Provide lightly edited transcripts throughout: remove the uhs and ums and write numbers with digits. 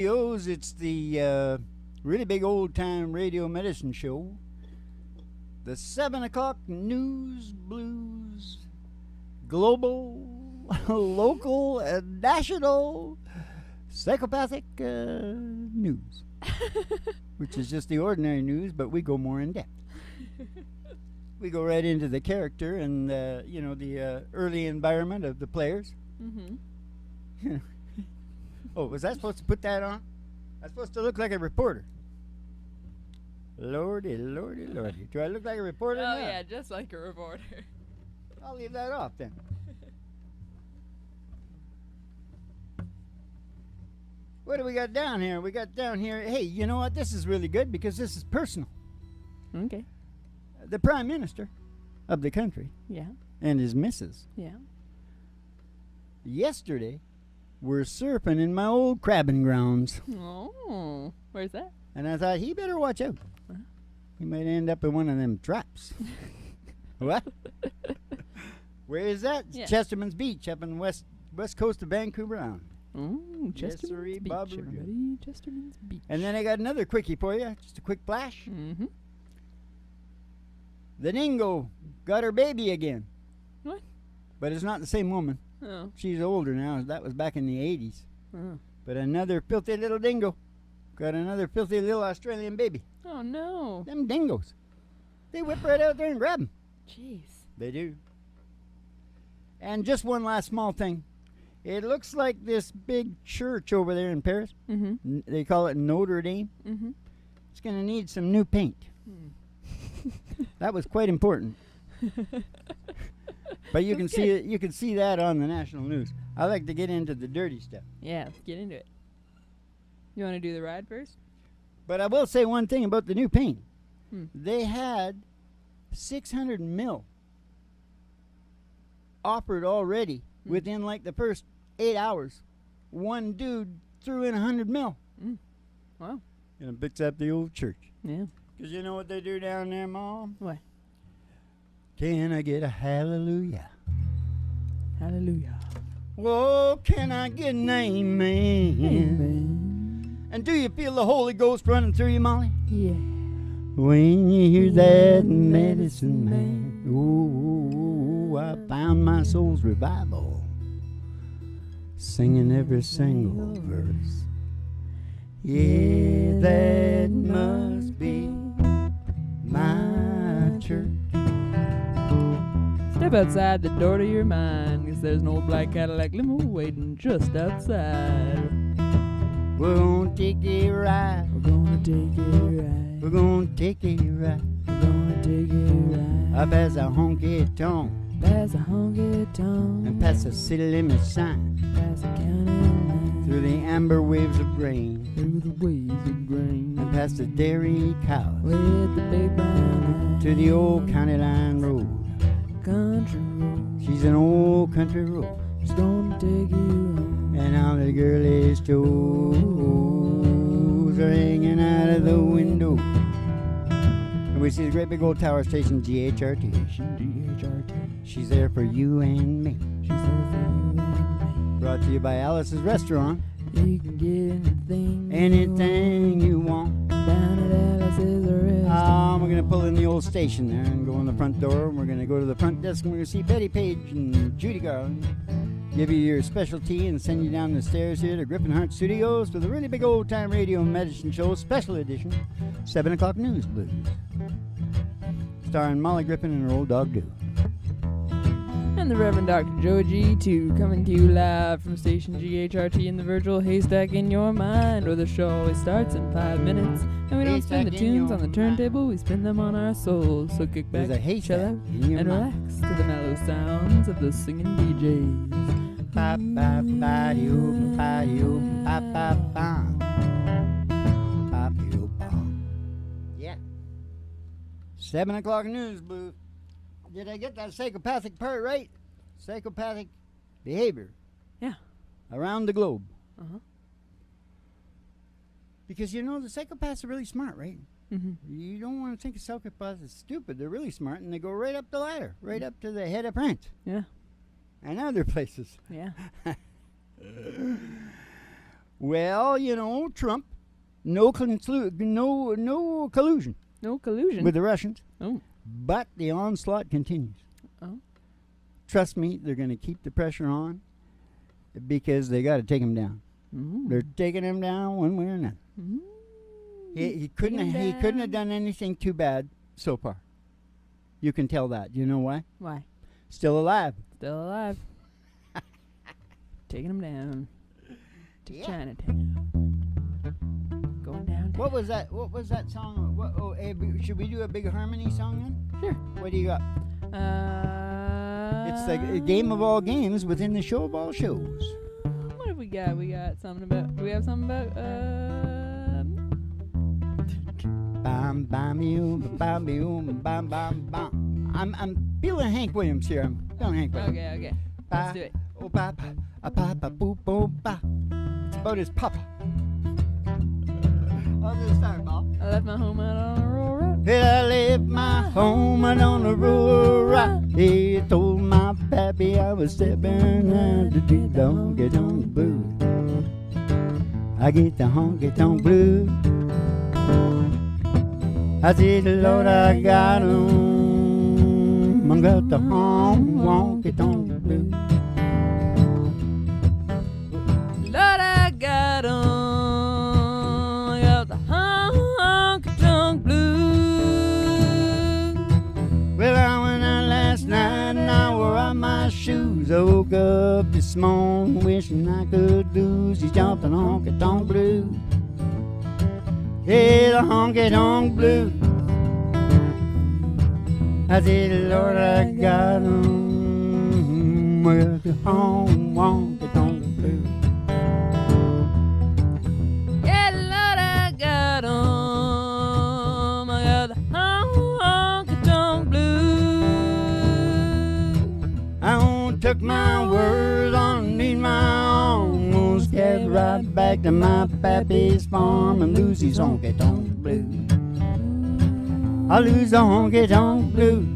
It's the really big old time radio medicine show. The 7 o'clock news, blues, global, local, and national psychopathic news. Which is just the ordinary news, but we go more in depth. We go right into the character and, the early environment of the players. Mm-hmm. Oh, was I supposed to put that on? I'm supposed to look like a reporter. Lordy, lordy, lordy. Do I look like a reporter now? Oh, yeah, just like a reporter. I'll leave that off then. What do we got down here? We got down here, hey, you know what? This is really good because this is personal. Okay. The Prime Minister of the country. Yeah. And his missus. Yeah. Yesterday, we're surfing in my old crabbing grounds. Oh, where's that? And I thought, he better watch out. He might end up in one of them traps. What? Where is that? Yeah. Chesterman's Beach up in west coast of Vancouver Island. Oh, Chesterman's Beach, everybody. Chesterman's Beach. And then I got another quickie for you. Just a quick flash. Mm-hmm. The dingo got her baby again. What? But it's not the same woman. Oh. She's older now. That was back in the 80s. Oh. But another filthy little dingo got another filthy little Australian baby. Oh, no. Them dingoes. They whip right out there and grab them. Jeez. They do. And just one last small thing. It looks like this big church over there in Paris. Mm-hmm. They call it Notre Dame. Mm-hmm. It's going to need some new paint. That was quite important. But you can see it. You can see that on the national news. I like to get into the dirty stuff. Yeah, let's get into it. You want to do the ride first? But I will say one thing about the new paint. They had 600 mil offered already within like the first 8 hours. One dude threw in 100 mil. Wow. And it picks up the old church. Yeah. Because you know what they do down there, Mom? What? Can I get a hallelujah? Hallelujah. Whoa, can I get an amen? Amen. And do you feel the Holy Ghost running through you, Molly? Yeah. When you hear that medicine man, oh, I found my soul's revival, singing every single verse. Yeah, that must be my church. Step outside the door to your mind, 'cause there's an old black Cadillac limo waiting just outside. We're gonna take a ride. We're gonna take a ride. We're gonna take a ride. We're gonna take a ride. Up as a honky tonk. Past a honky tonk. And past the city limit sign. Past the county line. Through the amber waves of grain. Through the waves of grain. And past the dairy cows. With the big brown eyes. To the old county line road. Country road. She's an old country road. She's gonna take you home. And all the girlies' toes are hanging out of the window. And we see the great big old tower station, GHRT. She's there for you and me. She's there for you and me. Brought to you by Alice's Restaurant. You can get anything you want. Down at Alice's Restaurant. We're going to pull in the old station there and go in the front door. And we're going to go to the front desk and we're going to see Betty Page and Judy Garland. Give you your specialty and send you down the stairs here to Griffin Hart Studios for the really big old time radio medicine show special edition 7 o'clock news blues, starring Molly Griffin and her old dog Do. And the Reverend Dr. Joe G2 coming to you live from station GHRT in the virtual haystack in your mind, where the show always starts in 5 minutes and we don't spin the tunes on the turntable, we spin them on our souls. So kick back, chill out, and relax to the mellow sounds of the singing DJs. Ba ba ba doo ba doo ba ba ba. Ba doo ba. Yeah. 7 o'clock news booth. Did I get that psychopathic part right? Psychopathic behavior. Yeah. Around the globe. Uh-huh. Because you know the psychopaths are really smart, right? Mm-hmm. You don't want to think of psychopaths as stupid. They're really smart, and they go right up the ladder, right up to the head of Prince. Yeah. And other places. Yeah. Well, Trump, no collusion No collusion. with the Russians, Oh. but the onslaught continues. Oh. Trust me, they're going to keep the pressure on because they got to take him down. Mm. They're taking him down one way or another. Mm. He couldn't have done anything too bad so far. You can tell that. You know why? Why? Still alive. Still alive. Taking him down to Chinatown. Going down. What was that? What was that song? Should we do a big harmony song then? Sure. What do you got? It's the game of all games within the show of all shows. What have we got? We got something about. Do we have something about? Bam bam bam bam bam bam. I'm feeling Hank Williams here. I'm feeling Hank Williams. Okay. Let's do it. Oh ba ba a pa pa boop boop ba. It's about his papa. I'll just start, Bob. I left my home out on a rural road. I left my home out on the road. He told my pappy I was stepping out to do the honky tonk blues. I get the honky tonk blues. I said, Lord, I got 'em. I got the honky tonk blues. Lord, I got 'em. I got the honky tonk blues. Well, I went out last night and I wore out my shoes. I woke up this morning wishing I could lose these jumping honky tonk blues. Yeah, the honky tonk blues. I said, Lord, I got 'em. I got the honky tonk blues. Yeah, Lord, I got 'em. I got the honky tonk blues. I won't took my words underneath my arm. Gonna get right back to my pappy's farm and lose these honky tonk blues. I lose the honky tonk blues.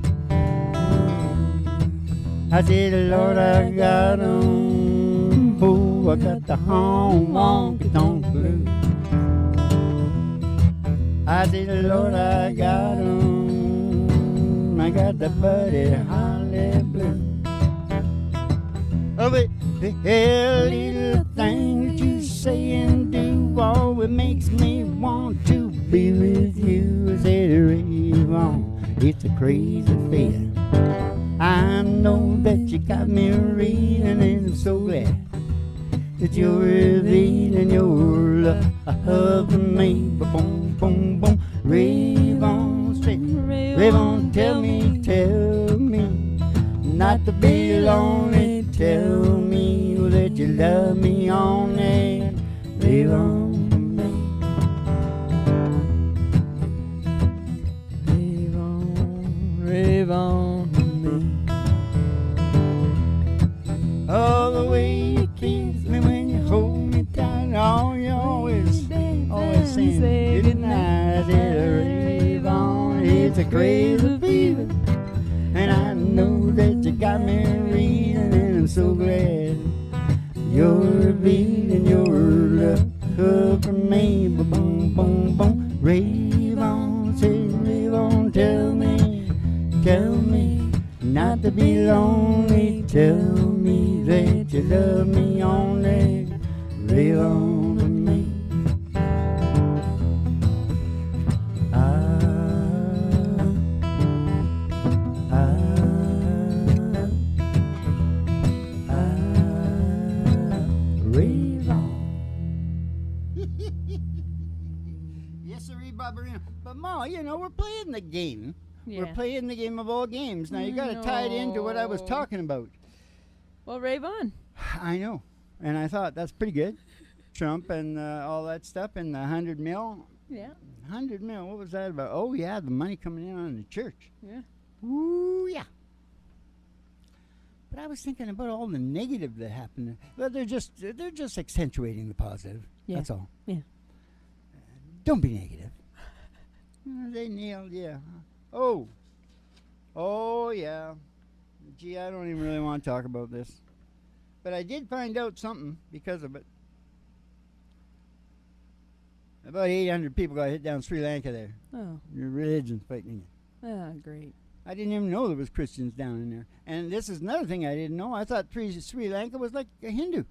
I said, Lord, I got 'em. Oh, I got the honky tonk blues. I said, Lord, I got 'em. I got the Buddy Holly blues. Oh, but every little thing that you say and do, oh, it makes me want to be with you. I said, rave on, it's a crazy feeling. I know that you got me reading, and I'm so glad that you're revealing your love for me. Boom, boom, boom, rave on, straight, rave on, tell me, not to be lonely. Tell me that you love me only. Rave on me. Rave on me. Oh, the way you kiss me when you hold me tight. Oh, you always saying good night. I said, rave on. It's a crazy feeling. And I know that you got me reading, and I'm so glad you're revealing your love for me. Boom, boom, boom, rave on, say rave on, tell me, not to be lonely. Tell me that you love me only. Rave on to me. But Ma, we're playing the game. Yeah. We're playing the game of all games. Now you got to tie it into what I was talking about. Well, rave on. I know, and I thought that's pretty good. Trump and all that stuff and the 100 mil. Yeah. 100 mil. What was that about? Oh yeah, the money coming in on the church. Yeah. Ooh yeah. But I was thinking about all the negative that happened. But they're just accentuating the positive. Yeah. That's all. Yeah. Don't be negative. They nailed, yeah. Oh, yeah. Gee, I don't even really want to talk about this. But I did find out something because of it. About 800 people got hit down in Sri Lanka there. Oh. Your religion's fighting it. Ah, great. I didn't even know there was Christians down in there. And this is another thing I didn't know. I thought Sri Lanka was like a Hindu.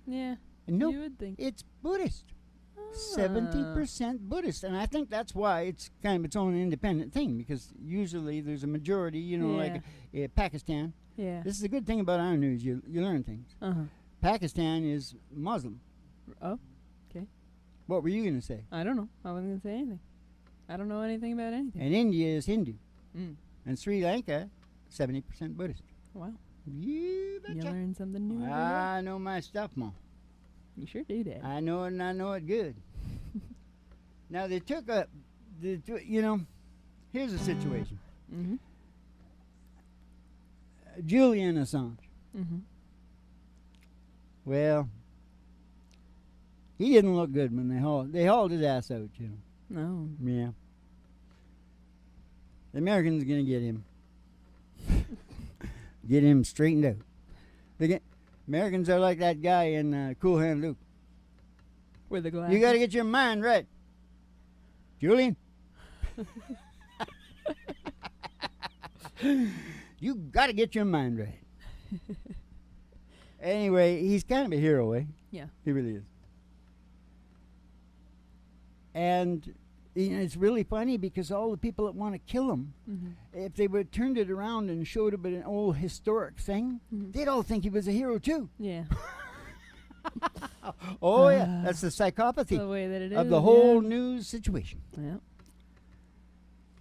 Yeah. And no, You would think. it's Buddhist. Ah. 70% Buddhist. And I think that's why it's kind of its own independent thing, because usually there's a majority, like Pakistan. Yeah. This is a good thing about our news. You learn things. Uh-huh. Pakistan is Muslim. Oh, okay. What were you going to say? I don't know. I wasn't going to say anything. I don't know anything about anything. And India is Hindu. Mm. And Sri Lanka, 70% Buddhist. Wow. You betcha. You learn something new every day. I know my stuff, Mom. You sure do, Dad. I know it, and I know it good. Now, they took here's the situation. Mm-hmm. Julian Assange. Mm-hmm. Well, he didn't look good when they hauled his ass out, No. Yeah. The Americans are going to get him. Get him straightened out. Americans are like that guy in Cool Hand Luke. With the glasses. You got to get your mind right. Julian? You got to get your mind right. Anyway, he's kind of a hero, eh? Yeah. He really is. And it's really funny because all the people that want to kill him, if they would turned it around and showed him an old historic thing, they'd all think he was a hero too. Yeah. Oh yeah, that's the psychopathy the way that it of is, the whole news situation. Yeah.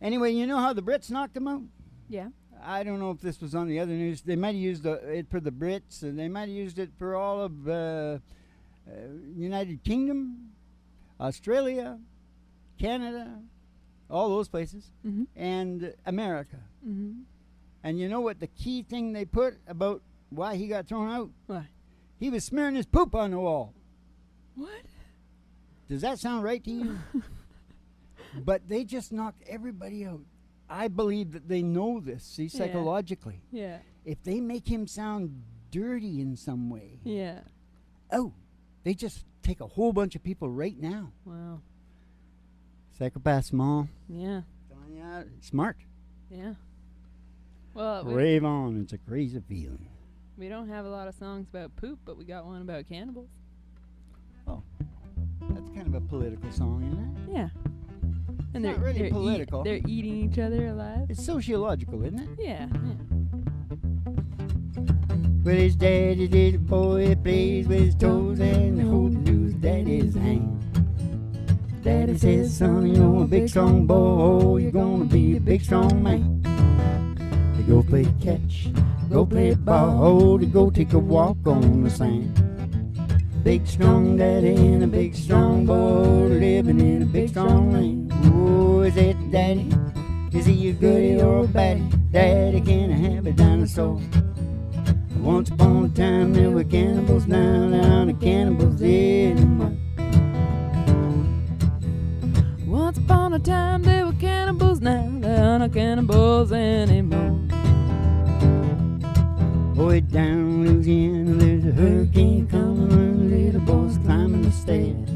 Anyway, you know how the Brits knocked him out? Yeah. I don't know if this was on the other news. They might have used it for the Brits, and they might have used it for all of United Kingdom, Australia, Canada, all those places, and America. And you know what the key thing they put about why he got thrown out? Why? He was smearing his poop on the wall. What? Does that sound right to you? But they just knocked everybody out. I believe that they know this, see, psychologically. Yeah. If they make him sound dirty in some way, they just take a whole bunch of people right now. Wow. Psychopaths, Mom. Yeah. Smart. Yeah. Well, Rave on. It's a crazy feeling. We don't have a lot of songs about poop, but we got one about cannibals. Oh. That's kind of a political song, isn't it? Yeah. And It's not really political. They're eating each other alive. It's sociological, isn't it? Yeah. Well, his daddy did a boy plays with his toes and the whole news daddy's hand. Daddy says, son, you're a big strong boy, you're gonna be a big strong man. They go play catch, go play ball, they go take a walk on the sand. Big strong daddy and a big strong boy living in a big strong land. Oh, is it daddy? Is he a goodie or a baddie? Daddy, can I have a dinosaur? Once upon a time there were cannibals, now the cannibals anymore. Once upon a time there were cannibals, now there are not cannibals anymore. Way down Louisiana there's a hurricane coming, and the little boys climbing the stairs.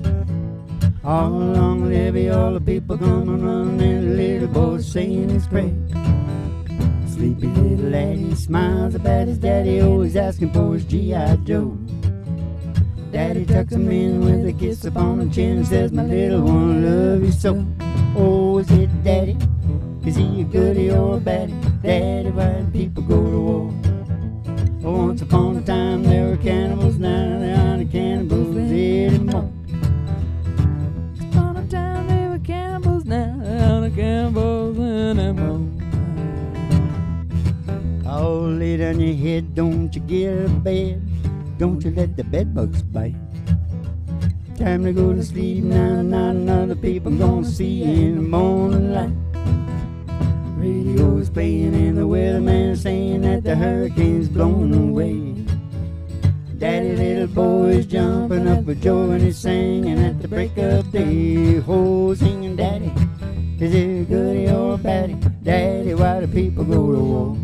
All along the levee all the people come and run, and the little boy's saying his prayers. Sleepy little laddie smiles about his daddy, always asking for his G.I. Joe. Daddy tucks him in with a kiss upon the chin and says, my little one, love you so. Oh, is it daddy? Is he a goodie or a baddie? Daddy, why do people go to war? Oh, once upon a time there were cannibals, now there aren't cannibals anymore. Once upon a time there were cannibals, now there aren't cannibals anymore. Oh, lay down your head, don't you get out of bed. Don't you let the bedbugs bite. Time to go to sleep now, not another people gonna see you in the morning light. Radio is playing and the weatherman saying that the hurricane's blowing away. Daddy little boy is jumping up with joy and he's singing at the break of day. Oh, singing daddy, is it a goodie or a baddie? Daddy, why do people go to war?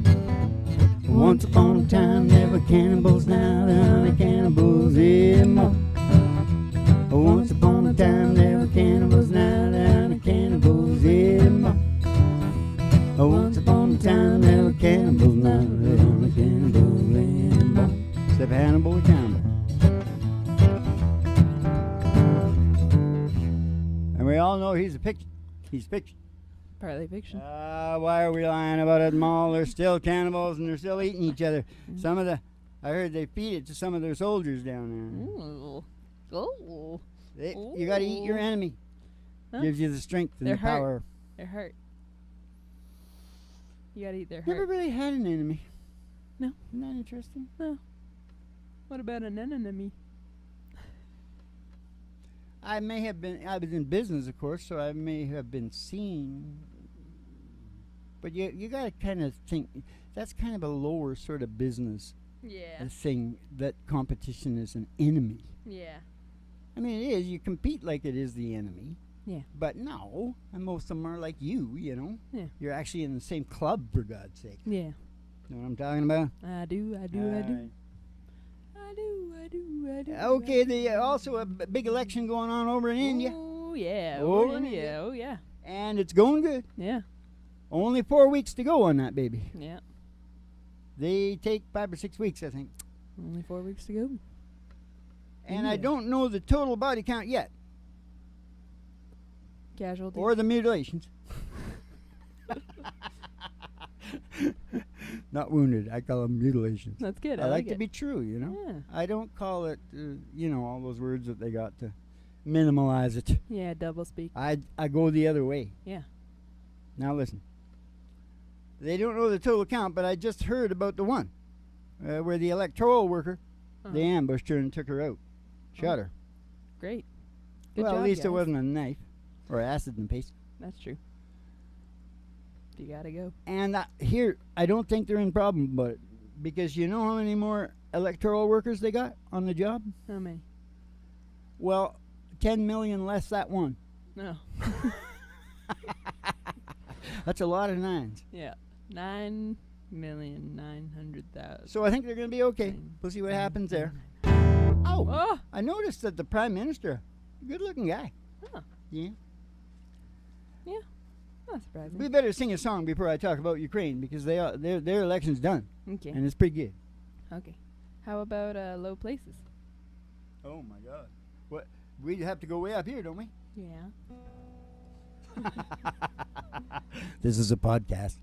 Once upon a time there were cannibals, now there aren't cannibals anymore. Once upon a time there were cannibals, Once upon a time there were cannibals, now they're on the cannibal land. Except Hannibal the cannibal. And we all know he's fiction. He's fiction. Partly fiction. Why are we lying about it, Maul? They're still cannibals and they're still eating each other. Some of the, I heard they feed it to some of their soldiers down there. Ooh. Oh. You gotta eat your enemy. Huh? Gives you the strength and Their the heart. power. Their heart. You gotta eat their Never heart. really had an enemy. No. Isn't that interesting? No. What about an enemy? I was in business, of course, so I may have been seen. But you got to kind of think, that's kind of a lower sort of business Yeah. thing, that competition is an enemy. Yeah. I mean, it is. You compete like it is the enemy. Yeah. But no, and most of them are like you know. Yeah. You're actually in the same club, for God's sake. Yeah. Know what I'm talking about? I do. Okay, also a big election going on over in India. Oh, yeah. Over Oh, in yeah. India. Oh, yeah. And it's going good. Yeah. Only 4 weeks to go on that baby. Yeah. They take 5 or 6 weeks, I think. Only 4 weeks to go. And I Yeah. don't know the total body count yet. Casualties. Or the mutilations. Not wounded. I call them mutilations. That's good. I like to it. be true, you know. Yeah. I don't call it, all those words that they got to minimalize it. Yeah, double speak. I go the other way. Yeah. Now listen. They don't know the total count, but I just heard about the one where the electoral worker, they ambushed her and took her out. Shot her. Great. Good Well, job, at least it guys. wasn't a knife or acid and paste. That's true. You gotta go. And here, I don't think they're in problem, but because you know how many more electoral workers they got on the job? How many? Well, 10 million less that one. No. That's a lot of nines. Yeah. 9,900,000. So I think they're going to be okay. We'll see what happens there. Oh, I noticed that the Prime Minister, good-looking guy. Huh. Yeah. Yeah. Not surprising. We better sing a song before I talk about Ukraine because their election's done. Okay. And it's pretty good. Okay. How about low places? Oh, my God. What? We have to go way up here, don't we? Yeah. This is a podcast.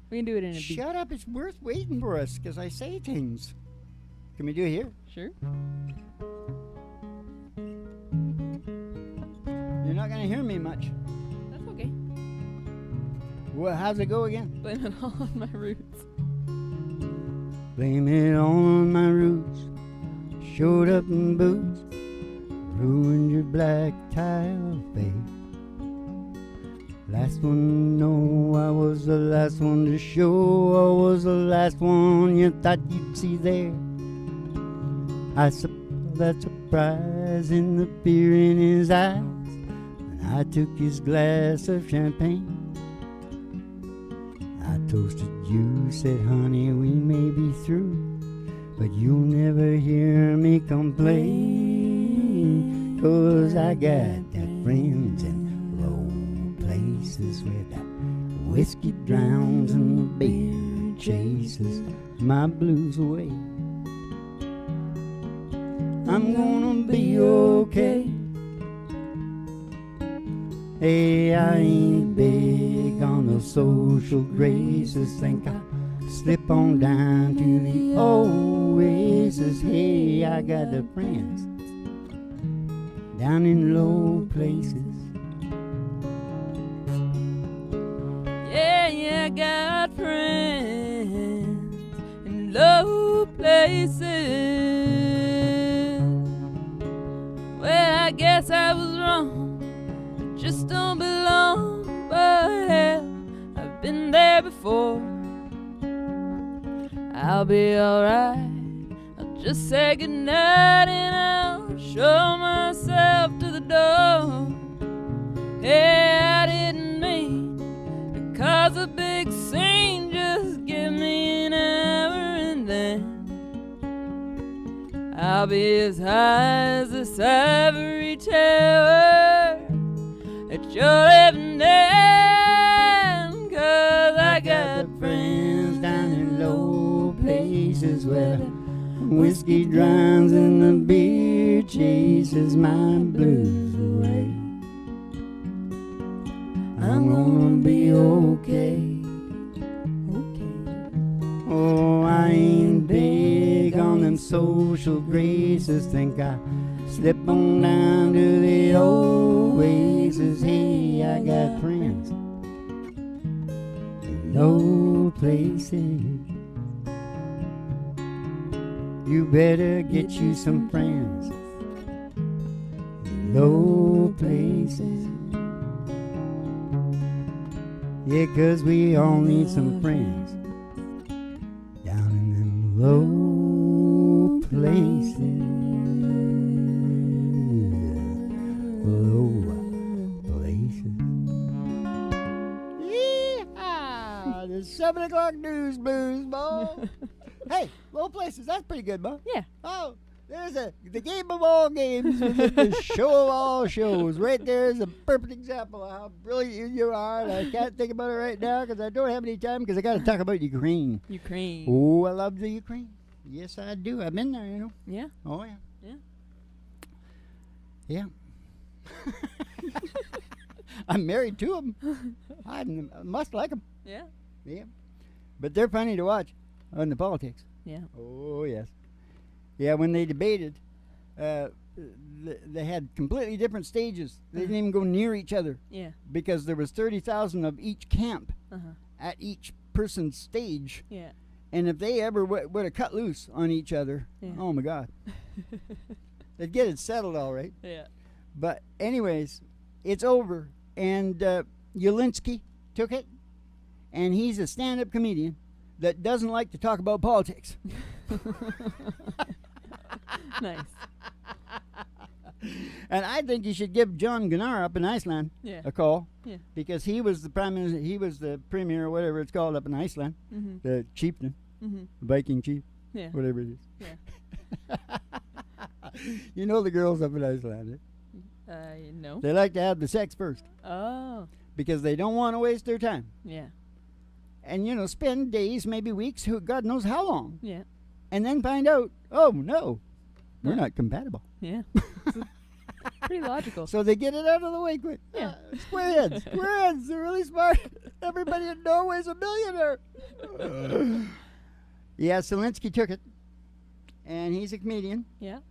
We can do it in a beat. Shut up. It's worth waiting for us because I say things. Can we do it here? Sure. You're not going to hear me much. That's okay. Well, how's it go again? Blame it all on my roots. Blame it on my roots. Showed up in boots. Ruined your black tile face. Last one to know, I was the last one to show. I was the last one you thought you'd see there. I saw that surprise in the fear in his eyes. And I took his glass of champagne. I toasted you, said, honey, we may be through, but you'll never hear me complain. 'Cause I got the friends in low places where the whiskey drowns and the beer chases my blues away. I'm gonna be okay. Hey, I ain't big on the social graces. Think I'll slip on down to the oasis. Hey, I got the friends down in low places. Yeah, I got friends in low places. Well, I guess I was wrong. Just don't belong, but hell, I've been there before. I'll be alright. I'll just say goodnight and I'll show myself to the door. Yeah, I didn't mean to cause a big scene. Just give me an hour and then I'll be as high as this ivory tower that you're living in, 'cause I where the whiskey drowns and the beer chases my blues away. I'm gonna be okay. Oh, I ain't big on them social graces. Think I slip on down to the oasis. Hey, I got friends in low places. You better get you some friends in low places. Yeah, 'cause we all need some friends down in them low places. Low places. Yeehaw! The 7 o'clock news blues, Bo. Hey, low places, that's pretty good, Bo. Yeah. Oh, there's the game of all games, the show of all shows. Right there is a perfect example of how brilliant you are. And I can't think about it right now because I don't have any time because I got to talk about Ukraine. Ukraine. Oh, I love the Ukraine. Yes, I do. I've been there, you know. Yeah. Oh, yeah. Yeah. Yeah. I'm married to them. I must like them. Yeah. Yeah. But they're funny to watch on the politics. Yeah. Oh, yes. Yeah, when they debated, they had completely different stages. They didn't even go near each other. Yeah. Because there was 30,000 of each camp at each person's stage. Yeah. And if they ever would have cut loose on each other, oh, my God. They'd get it settled all right. Yeah. But anyways, it's over. And Yelinsky took it. And he's a stand-up comedian that doesn't like to talk about politics. Nice. And I think you should give John Gunnar up in Iceland a call. Yeah. Because he was the prime minister, he was the premier or whatever it's called up in Iceland. The chieftain, Viking chief, whatever it is. Yeah. You know the girls up in Iceland, eh? No. They like to have the sex first. Oh. Because they don't want to waste their time. Yeah. And, you know, spend days, maybe weeks, who God knows how long. Yeah. And then find out, oh, no, we're not compatible. Yeah. Pretty logical. So they get it out of the way quick. Yeah. Square heads. Square heads. They're really smart. Everybody in Norway's a millionaire. Yeah, Zelensky took it. And he's a comedian. Yeah.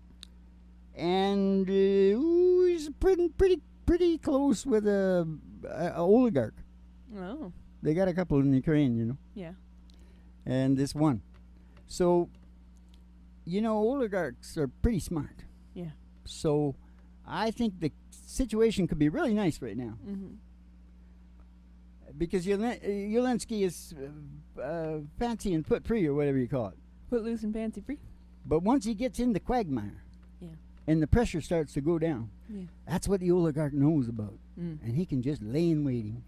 And he's pretty close with a oligarch. Oh. They got a couple in Ukraine, you know. Yeah. And this one. So, you know, oligarchs are pretty smart. Yeah. So, I think the situation could be really nice right now. Because Zelensky is fancy and put free, or whatever you call it. Put loose and fancy free. But once he gets in the quagmire, and the pressure starts to go down, that's what the oligarch knows about. And he can just lay in waiting.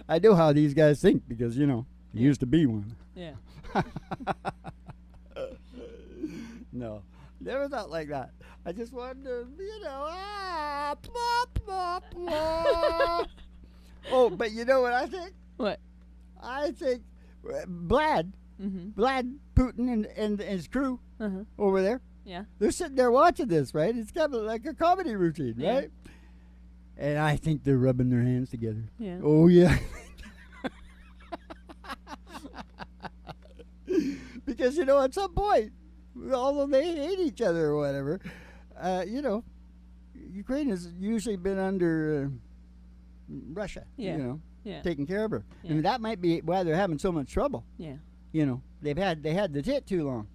I know how these guys think because, you know, he used to be one. Yeah. No, never thought like that. I just wanted to, you know, blah, blah, blah. Oh, but you know what I think? What? I think Vlad Putin and his crew over there, they're sitting there watching this, right? It's kind of like a comedy routine, right? And I think they're rubbing their hands together. Yeah. Oh, yeah. Because, you know, at some point, although they hate each other or whatever, you know, Ukraine has usually been under Russia, you know, taking care of her. Yeah. And that might be why they're having so much trouble. Yeah. You know, they had the tit too long.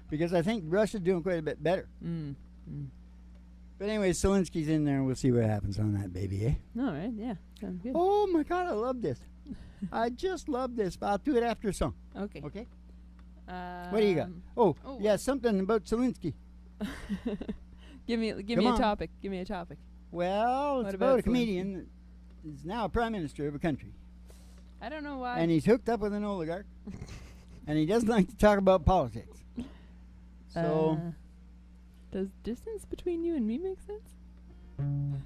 Because I think Russia's doing quite a bit better. But anyway, Zelensky's in there, and we'll see what happens on that baby, eh? All right, yeah. Sounds good. Oh, my God, I love this. I just love this. But I'll do it after a song. Okay. Okay? What do you got? Oh, yeah, something about Zelensky. Give me a topic. Give me a topic. Well, What it's about about a comedian that is now a prime minister of a country. I don't know why. And he's hooked up with an oligarch. And he doesn't like to talk about politics. So... does distance between you and me make sense?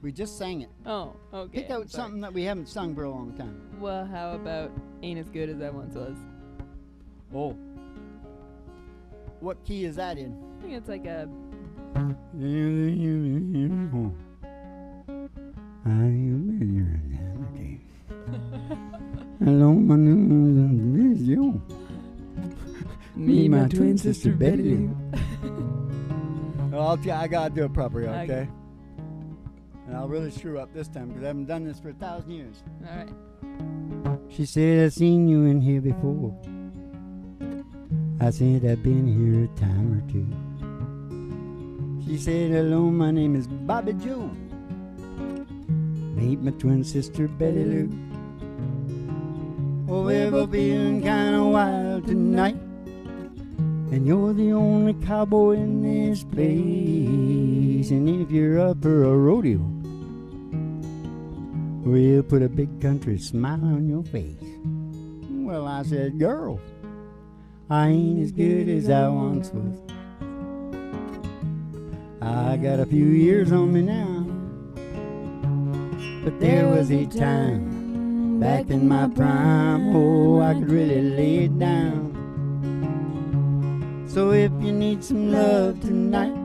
We just sang it. Oh, okay. Pick out something that we haven't sung for a long time. Well, how about Ain't As Good As I Once Was? Oh. What key is that in? I think it's like a... Hello, my name is you. Me, my twin sister, Betty Lou. I gotta do it properly, okay? And I'll really screw up this time because I haven't done this for 1,000 years. Alright. She said, I've seen you in here before. I said, I've been here a time or two. She said, hello, my name is Bobby Joe. Meet my twin sister, Betty Lou. Oh, we're feeling kind of wild tonight. And you're the only cowboy in this place. And if you're up for a rodeo, we'll put a big country smile on your face. Well, I said, girl, I ain't as good as I once was. I got a few years on me now. But there was a time back in my prime, oh, I could really lay it down. So if you need some love tonight,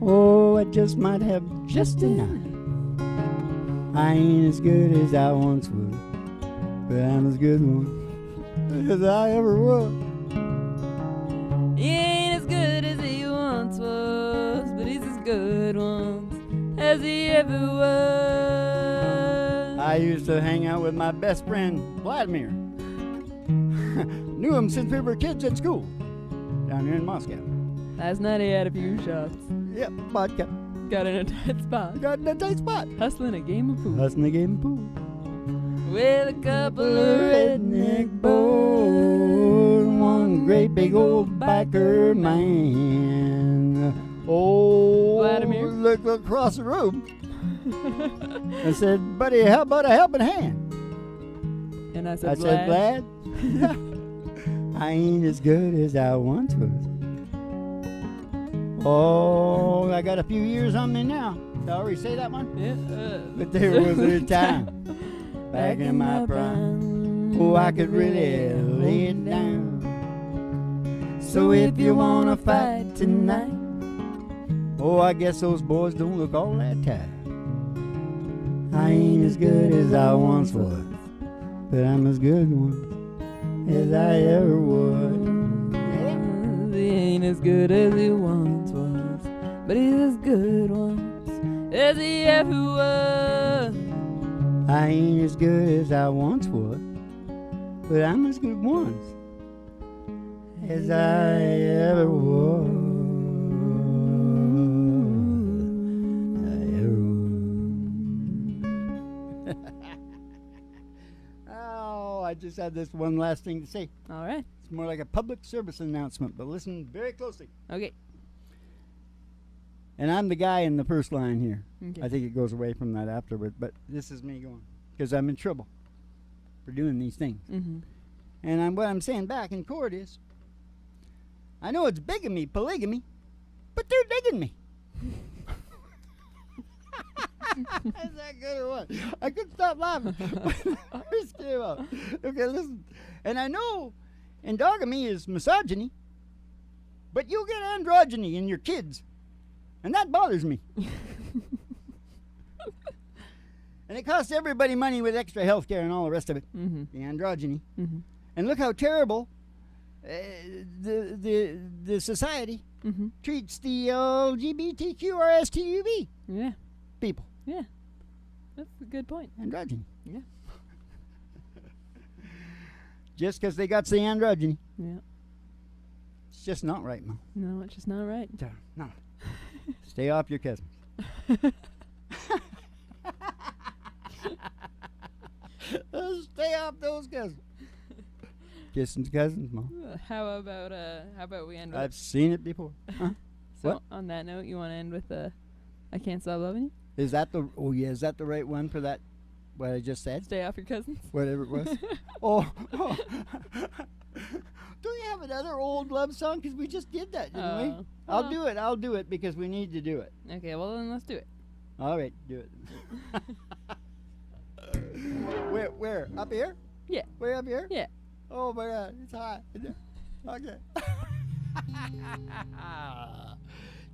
oh, I just might have just enough. I ain't as good as I once was, but I'm as good one as I ever was. He ain't as good as he once was, but he's as good once as he ever was. I used to hang out with my best friend, Vladimir. Knew him since we were kids at school, down here in Moscow. Last night he had a few shots. Yep, vodka. Got in a tight spot. Hustling a game of pool. With a couple of redneck boys. One great big old biker man. Oh, Vladimir looked across the room and said, buddy, how about a helping hand? And I said, Vlad, I ain't as good as I once was. Oh, I got a few years on me now. Did I already say that one? Yeah. But there was a time back in my prime, oh, I could really lay it down. So if you wanna fight tonight, oh, I guess those boys don't look all that tight. I ain't as good as I once was, but I'm as good one as I ever was. He ain't as good as he once was, but he's as good once as he ever was. I ain't as good as I once was, but I'm as good once as I ever was. Oh, I just had this one last thing to say. All right. It's more like a public service announcement, but listen very closely. Okay. And I'm the guy in the first line here. Okay. I think it goes away from that afterward, but this is me going, because I'm in trouble for doing these things. Mm-hmm. And what I'm saying back in court is, I know it's bigamy, polygamy, but they're digging me. Is that good or what? I couldn't stop laughing. First came out. Okay, listen. And I know endogamy is misogyny, but you get androgyny in your kids, and that bothers me. And it costs everybody money with extra health care and all the rest of it. Mm-hmm. The androgyny. Mm-hmm. And look how terrible the society treats the LGBTQRSTUV people. Yeah, that's a good point. Androgyny. Yeah. Just because they got the androgyny. Yeah. It's just not right, Mo. No, it's just not right. No. Stay off your cousins. Stay off those cousins. Kissing cousins, Mo. How about we end with... I've seen it before. Huh? So what? On that note, you want to end with I Can't Stop Loving You? Is that the right one for that, what I just said? Stay off your cousins? Whatever it was. oh. Don't you have another old love song? Because we just did that, didn't we? I'll do it because we need to do it. Okay, well then let's do it. All right, do it. Where? Up here? Yeah. Way up here? Yeah. Oh my God, it's hot. Okay.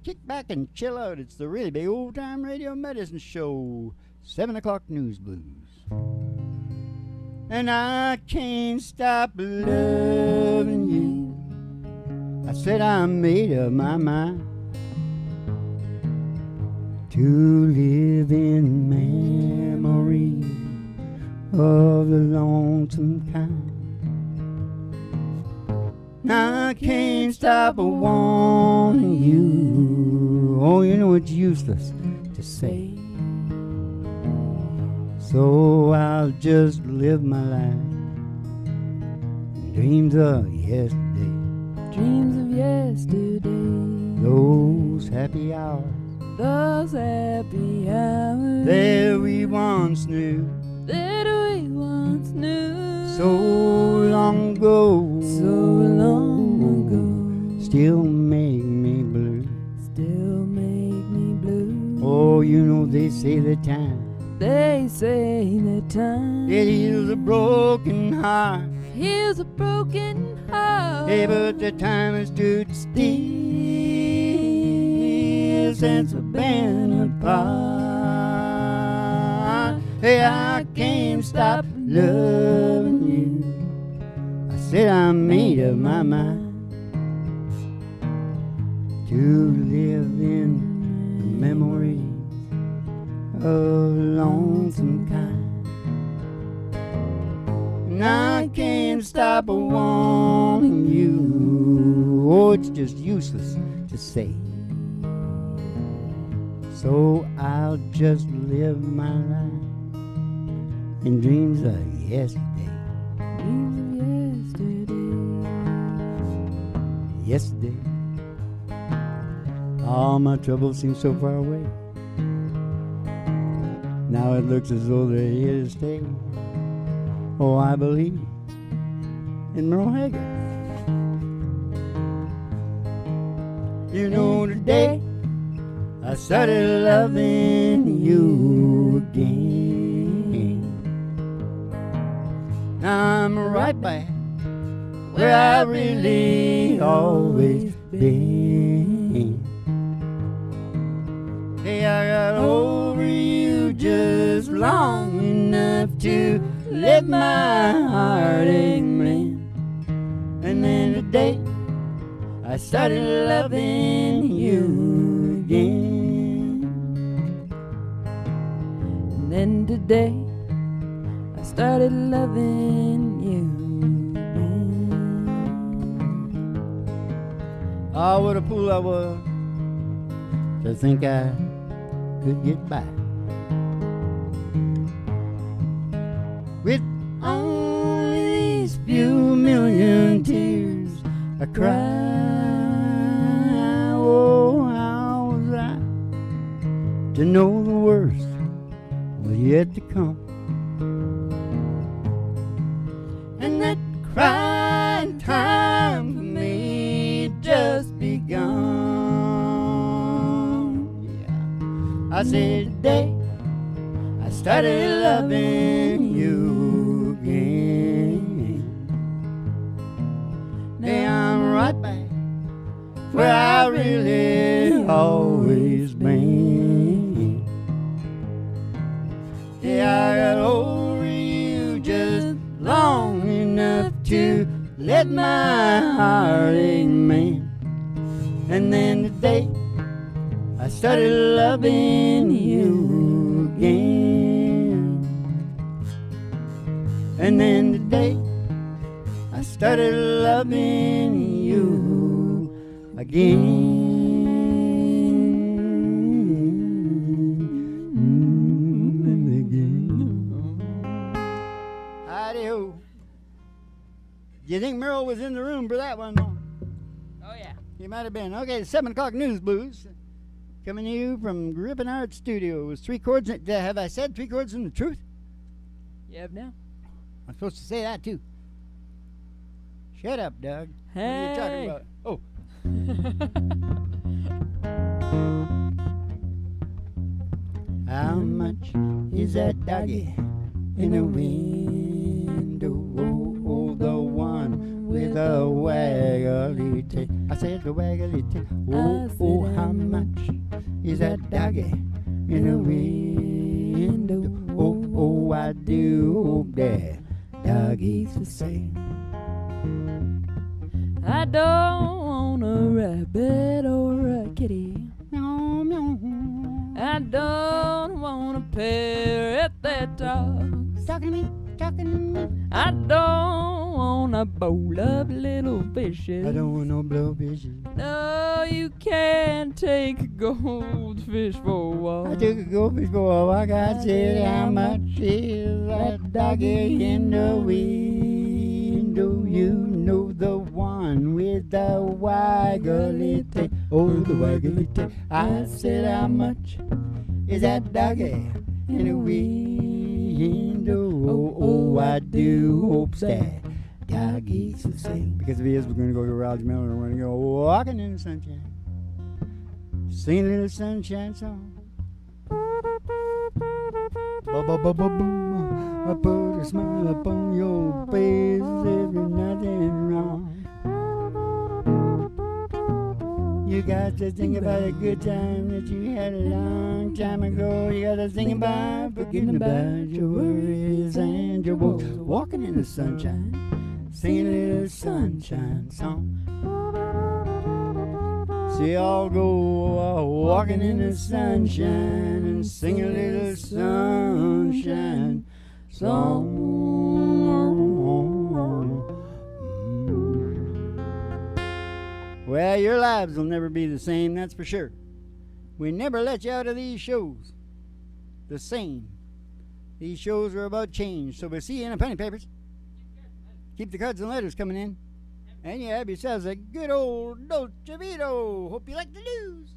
Kick back and chill out. It's the really big old time radio medicine show. 7 o'clock news blues. And I can't stop loving you. I said I made up my mind to live in memory of the lonesome kind. I can't stop wanting you. Oh, you know it's useless to say. So I'll just live my life in dreams of yesterday. Dreams of yesterday. Those happy hours. Those happy hours. That we once knew. That we once knew. So long ago. So long ago. Still make me blue. Still make me blue. Oh, you know they say the time. They say the time. It heals a broken heart. Heals a broken heart. Hey, but the time has stood still since we've been apart. Hey, I can't stop loving you. I said I made up my mind to live in the memories of lonesome kind. And I can't stop wanting you. Oh, it's just useless to say. So I'll just live my life in dreams of yesterday. Dreams of yesterday. Yesterday. All my troubles seem so far away. Now it looks as though they're here to stay. Oh, I believe in Merle Haggard. You know, today I started loving you again. Now I'm right back where I really always been. Hey, I got over you just long enough to let my heartache mend. And then today I started loving you again. And then today I started loving you again. Oh, what a fool I was to think I could get by with only these few million tears I cry. Oh, how was I to know the worst was yet to come, and that crying time for me had just begun. Yeah, I said today I started loving you again. Now I'm right back where I really always been. Yeah, I got over you just long enough to let my heartache mend. And then today I started loving you again. And then today I started loving you again. And again. Howdy-ho. Do you think Merle was in the room for that one? Oh, yeah. He might have been. Okay, 7 o'clock news blues. Coming to you from Grippin' Art Studios. 3 chords. Have I said 3 chords in the truth? You have now? I'm supposed to say that too. Shut up, Doug. What are you talking Hey. about? Oh. How much is that doggy in the window? Oh, the one with the waggly tail. I said the waggly tail. Oh, how much is that doggy in the window? Oh, I do hope that doggy's the same. I don't want a rabbit or a kitty. Meow, meow. I don't want a parrot that talks. Talking to me, talking to me. I don't want a bowl of little fishes. I don't want no blowfishes. No, you can't take a goldfish for a walk. I took a goldfish for a walk. I said, how much is that doggy in the window? You know the one with the waggly tail. Oh, the waggly tail. I said, how much is that doggy in the window? Oh, I do hope that doggy's the same. Because if he is, we're going to go to Roger Miller and we're going to go walking in the sunshine. Sing a little sunshine song. Ba-ba-ba-ba-boom. I put a smile upon your face if there's nothing wrong. You got to think about a good time that you had a long time ago. You got to think about forgetting about your worries and your woes. Walking in the sunshine, singing a little sunshine song. See, I'll go walking in the sunshine and sing a little sunshine song. Well, your lives will never be the same, that's for sure. We never let you out of these shows the same. These shows are about change, so we'll see you in the penny papers. Keep the cards and letters coming in. And you have yourselves a good old Dolce Vito. Hope you like the news.